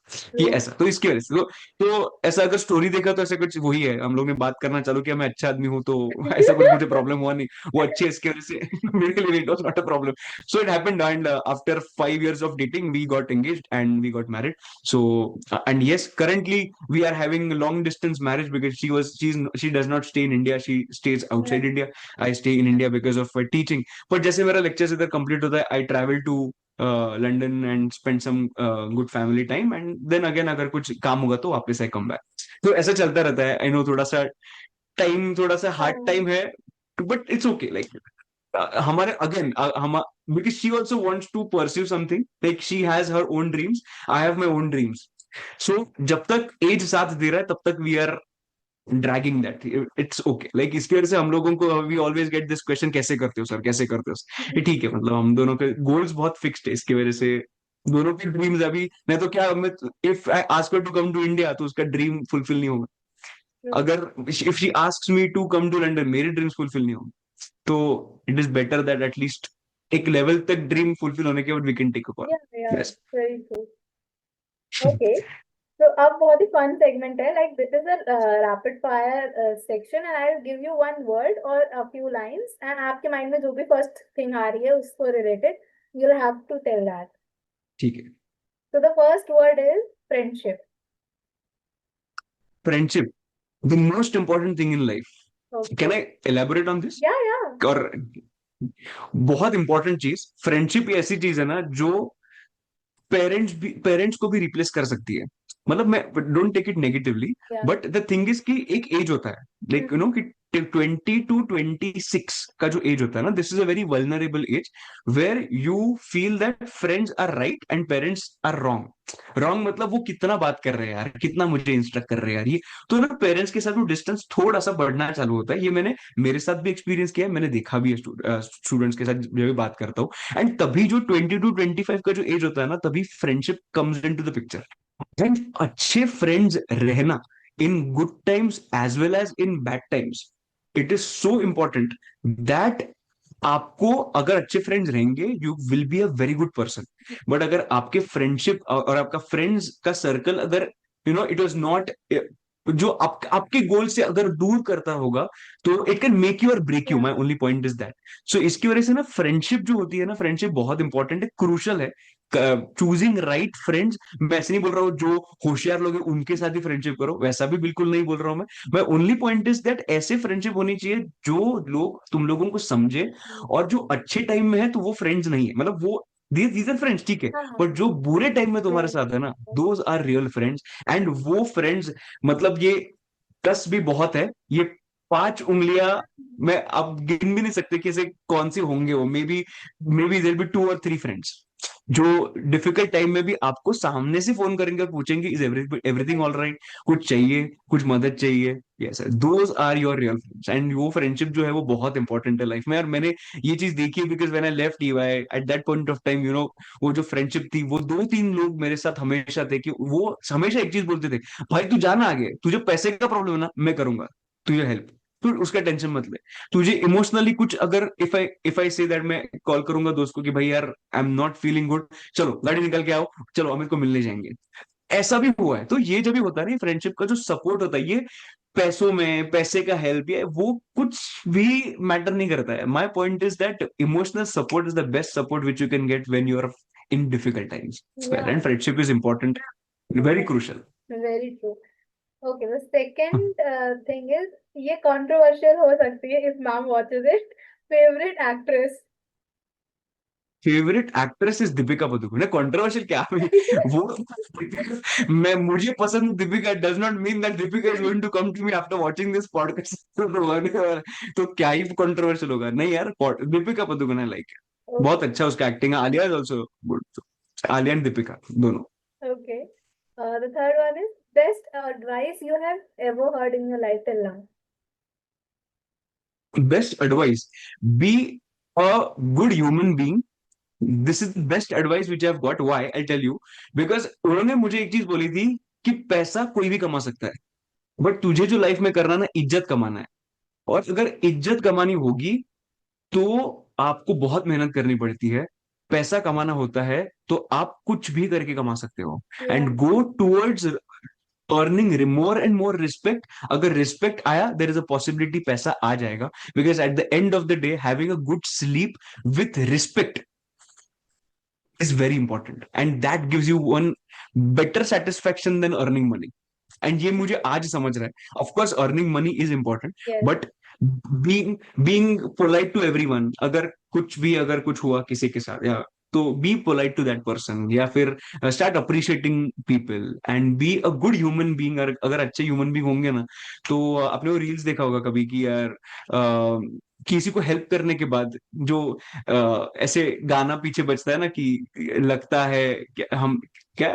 ये True. ऐसा, तो इसकी वजह से तो ऐसा अगर स्टोरी देखा तो ऐसा कुछ वही है, हम लोग ने बात करना चालू किया, मैं अच्छा आदमी हूँ तो ऐसा कुछ मुझे प्रॉब्लम हुआ नहीं, वो अच्छे है इसकी वजह से मेरे लिए it was not a problem. So it happened and after 5 years of dating we got engaged and we got married. So and yes, currently we are having long distance marriage because she does not stay in India, she stays Yeah. outside India. I stay in India because of teaching. पर जैसे मेरा lecture इधर complete होता है, I travel to London and spend some good family time, and then again अगर कुछ काम होगा तो वापस आई कम बैक। तो ऐसा चलता रहता है। आई नो थोड़ा सा टाइम, थोड़ा सा हार्ड Yeah. टाइम है, बट इट्स ओके। लाइक हमारे अगेन हम, because she also wants to pursue something, like she has her own dreams, I have my own dreams. So जब तक एज साथ दे रहा है तब तक we are dragging that, it's okay. Like इसकी वजह से हम लोगों को we always get this question, कैसे करते हो सर, कैसे करते हो? ये ठीक है, मतलब हम दोनों के गोल्स बहुत फिक्स्ड है, इसकी वजह से दोनों की ड्रीम्स अभी, नहीं तो क्या, मैं if I ask her to come to India तो उसका ड्रीम फुलफिल नहीं होगा। True. अगर if she asks me to come to London, मेरे ड्रीम्स फुलफिल नहीं होंगे। तो it is better that at least एक लेवल तक ड्रीम फुलफिल होने के बाद we can take a Yeah. Yeah. यस। Very true. Okay. So अब बहुत ही fun segment है, like this is a rapid fire section and I'll give you one word or a few lines and आपके mind में जो भी first thing आ रही है उसको related you'll have to tell that. ठीक है। So the first word is friendship. Friendship, the most important thing in life. Can Okay. I elaborate on this? Yeah, yeah. और बहुत इंपॉर्टेंट चीज, फ्रेंडशिप ऐसी चीज है ना जो पेरेंट्स को भी रिप्लेस कर सकती है। मतलब मैं don't take it negatively, Yeah. But the thing is कि एक एज होता है, लाइक यू नो कि 20 to 26 का जो एज होता है ना, this is a very vulnerable age where you feel that friends are right and parents are wrong. Wrong मतलब वो कितना बात कर रहे हैं यार, कितना मुझे इंस्ट्रक्ट कर रहे हैं यार, ये तो ना पेरेंट्स के साथ वो डिस्टेंस थोड़ा सा बढ़ना चालू होता है। ये मैंने मेरे साथ भी एक्सपीरियंस किया है, मैंने देखा भी है स्टूडेंट्स के साथ जब भी बात करता हूँ। एंड तभी जो 20 to 25 का जो एज होता है ना, तभी friendship comes into the picture. And अच्छे फ्रेंड्स रहना in good times as well as in bad times, it is so important that आपको अगर अच्छे फ्रेंड्स रहेंगे you will be a very good person. But अगर आपके friendship और आपका फ्रेंड्स का सर्कल अगर you know it was not जो आपके गोल से अगर दूर करता होगा, तो इट कैन मेक यू और break you. Yeah. My only point is that. So इसकी वजह से ना फ्रेंडशिप जो होती है ना, फ्रेंडशिप बहुत इंपॉर्टेंट है, क्रूशल है। चूजिंग राइट फ्रेंड्स, मैं ऐसे नहीं बोल रहा हूँ जो होशियार लोग हैं उनके साथ ही फ्रेंडशिप करो, वैसा भी बिल्कुल नहीं बोल रहा हूँ मैं ओनली पॉइंट इज दैट ऐसे फ्रेंडशिप होनी चाहिए जो लोग तुम लोगों को समझे, और जो अच्छे टाइम में है तो वो फ्रेंड्स नहीं है, मतलब वो दीज आर फ्रेंड्स, ठीक है। हाँ हाँ. बट जो बुरे टाइम में तुम्हारे Yes. साथ है ना, दोज आर रियल फ्रेंड्स। एंड वो फ्रेंड्स, मतलब ये 10 भी बहुत है, ये 5 उंगलियां मैं अब गिन भी नहीं सकते कि ऐसे कौन से होंगे वो, maybe there be 2 or 3 friends. जो डिफिकल्ट टाइम में भी आपको सामने से फोन करेंगे और पूछेंगे इज एवरीथिंग ऑल राइट, कुछ चाहिए, कुछ मदद चाहिए। Yes, those are your real friends. एंड वो फ्रेंडशिप जो है वो बहुत इंपॉर्टेंट है लाइफ में। और मैंने ये चीज देखी है because when I left EY eight that point of time, वो जो फ्रेंडशिप थी, वो दो तीन लोग मेरे साथ हमेशा थे कि वो हमेशा एक चीज बोलते थे, भाई तू जाना आगे, तुझे पैसे का प्रॉब्लम है ना, मैं करूंगा तुझे हेल्प, तू उसका टेंशन मत ले। तुझे इमोशनली कुछ अगर, इफ आई से दैट, मैं कॉल करूंगा दोस्त को कि भाई यार आई एम नॉट फीलिंग गुड, चलो गाड़ी निकल के आओ, चलो अमित को मिलने जाएंगे। ऐसा भी हुआ है। तो ये जब भी होता है ना फ्रेंडशिप का जो सपोर्ट होता है, ये पैसों में, पैसे का हेल्प या वो कुछ भी मैटर नहीं करता है। My point is that emotional support is the best support which you can get when you are in difficult times, Yeah, and friendship is important, very crucial. very true. Okay, the second thing is, ये controversial हो सकती है if mom watches it. Favorite actress. Favourite actress is Deepika Padukone. Controversial क्या है वो, मैं मुझे पसंद हूँ Deepika, does not mean that Deepika is going to come to me after watching this podcast. तो क्या ही कंट्रोवर्शियल होगा, नहीं यार, दीपिका पादुकोण है लाइक, बहुत Okay, अच्छा उसका एक्टिंग है। Alia is also good. Alia and Deepika दोनों। okay. The third one is best advice you have ever heard in your life till now. Best advice, be a good human being. This is the best advice which I have got, why I tell you, because उन्होंने मुझे एक चीज बोली थी कि पैसा कोई भी कमा सकता है, बट तुझे जो लाइफ में करना ना, इज्जत कमाना है। और अगर इज्जत कमानी होगी तो आपको बहुत मेहनत करनी पड़ती है। पैसा कमाना होता है तो आप कुछ भी करके कमा सकते हो। Yeah, and go towards earning more and more respect. अगर रिस्पेक्ट आया, देर इज अ पॉसिबिलिटी पैसा आ जाएगा। Because at the end of the day, having a good sleep with respect is very important, and that gives you one better satisfaction than earning money. एंड ये मुझे आज समझ रहा है। Of course earning money is important, yes. But being being polite to everyone, अगर कुछ भी, अगर कुछ हुआ किसी के साथ, या तो be polite to that person, या फिर start appreciating people and be a good human being. अगर अच्छे ह्यूमन बीइंग होंगे ना, तो आपने वो रील्स देखा होगा कभी कि यार किसी को हेल्प करने के बाद जो ऐसे गाना पीछे बजता है ना कि लगता है कि क्या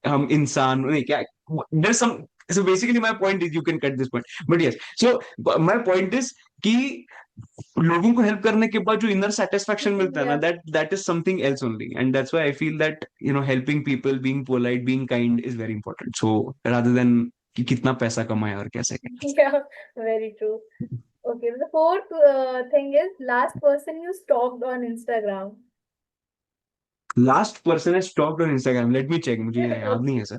हम इंसान नहीं क्या, there's some, so basically my point is, you can cut this point, but yes, so my point is कि लोगों को हेल्प करने के बाद जो इनर सेटिस्फेक्शन मिलता है ना, Yeah. that is something else only, and that's why I feel that helping people, being polite, being kind is very important, so rather than कि कितना पैसा कमाए और कैसे। Yeah, very true. Okay, the fourth thing is last person you stalked on Instagram. Last person है stalked on Instagram, let me check, मुझे याद नहीं Okay. है सर।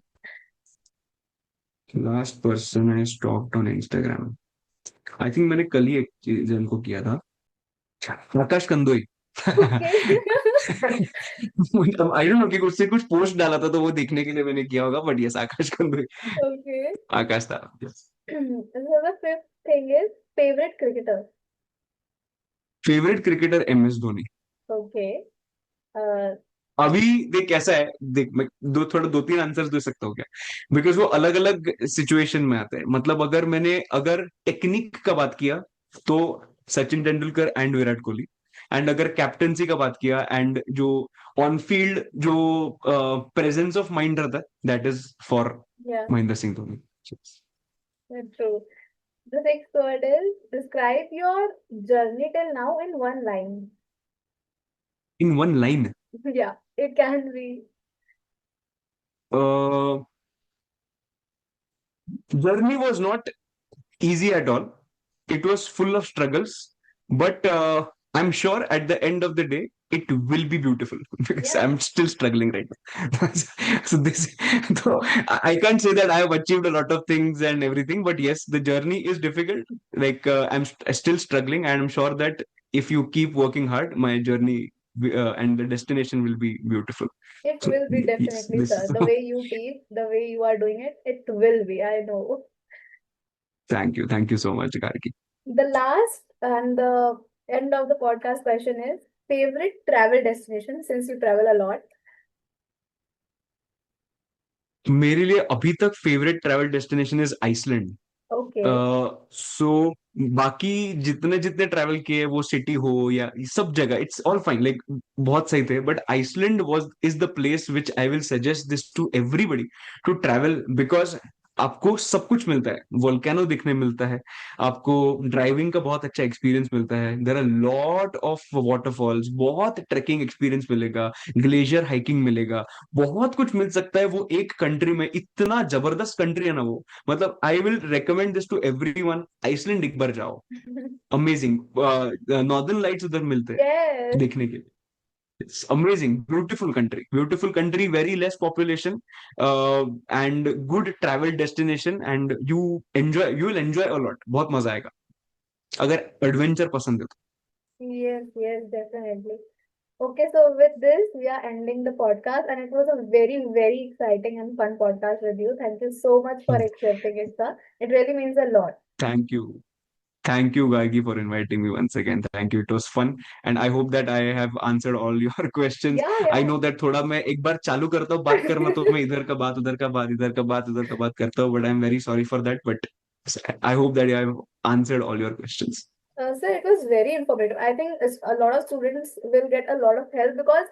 लास्ट पर्सन है stalked on Instagram, I think मैंने कल ही एक चीज इनको किया था, Akash Kandoi. Okay. I don't know कि उससे कुछ पोस्ट डाला था तो वो देखने के लिए मैंने किया होगा, but yes, Akash Kandoi, Okay. Akash था। So the fifth thing is favorite cricketer. Favourite cricketer M S Dhoni. Okay. Uh, अभी देख कैसा है, देख मैं दो तीन आंसर्स दे सकता हूँ क्या, बिकॉज वो अलग अलग सिचुएशन में आते हैं। मतलब अगर टेक्निक का बात किया तो सचिन तेंदुलकर एंड विराट कोहली, एंड अगर कैप्टनसी का बात किया एंड जो ऑन फील्ड जो प्रेजेंस ऑफ माइंड रहता है, that is for yeah, Mahendra Singh Dhoni. that's true. The sixth word is describe your journey till now in one line. In one line, Yeah, it can be. Journey was not easy at all. It was full of struggles, but I'm sure at the end of the day, it will be beautiful because Yeah. I'm still struggling right now. So this, so I can't say that I have achieved a lot of things and everything, but yes, the journey is difficult. Like still struggling, and I'm sure that if you keep working hard, my journey and the destination will be beautiful. It So will be yes, definitely, this. sir. The way you teach, the way you are doing it, it will be. I know. Thank you so much, Gargi. The last and the end of the podcast question is favorite travel destination since you travel a lot. मेरे लिए अभी तक favourite travel destination is Iceland. Okay. So बाकी जितने जितने travel किए, वो city हो या सब जगह, इट्स ऑल फाइन, लाइक बहुत सही थे, but Iceland was is the place which I will suggest this to everybody to travel, because आपको सब कुछ मिलता है, वोल्केनो दिखने मिलता है, आपको ड्राइविंग का बहुत अच्छा एक्सपीरियंस मिलता है, there are lot of waterfalls, बहुत ट्रेकिंग एक्सपीरियंस मिलेगा, ग्लेशियर हाइकिंग मिलेगा, बहुत कुछ मिल सकता है वो एक कंट्री में। इतना जबरदस्त कंट्री है ना वो, मतलब I will recommend this to everyone, Iceland एक बार जाओ, अमेजिंग। नॉर्दर्न लाइट्स उधर मिलते हैं यस। देखने के लिए। It's amazing, beautiful country, very less population, and good travel destination, and you will enjoy a lot, बहुत मजा आएगा अगर एडवेंचर पसंद है तो। Yes, yes, definitely. Okay, so with this, we are ending the podcast, and it was a very, very exciting and fun podcast with you. Thank you so much for accepting it, sir. It really means a lot. Thank you, thank you, Gargi, for inviting me once again. Thank you. It was fun, and I hope that I have answered all your questions. Yeah, I know that थोड़ा मैं एक बार चालू करता हूँ बात करना, तो yeah. मैं इधर का बात उधर का बात, इधर का बात उधर का बात करता हूँ, but I'm very sorry for that. But I hope that I have answered all your questions. Sir, it was very informative. I think a lot of students will get a lot of help because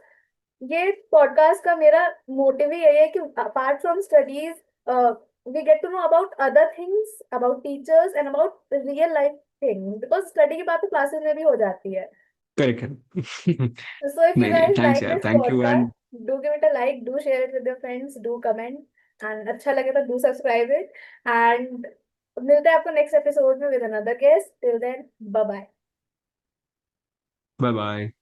ये podcast का मेरा motive ही यही है कि apart from studies we get to know about other things, about teachers and about real life things, because study की बात तो क्लासेस में भी हो जाती है. Correct, correct. So if you नहीं नहीं, guys thanks like यार, this thank you, podcast, and do give it a like, do share it with your friends, do comment, and अच्छा लगे तो do subscribe it. And मिलते हैं आपको next episode में with another guest. Till then, bye bye. bye bye.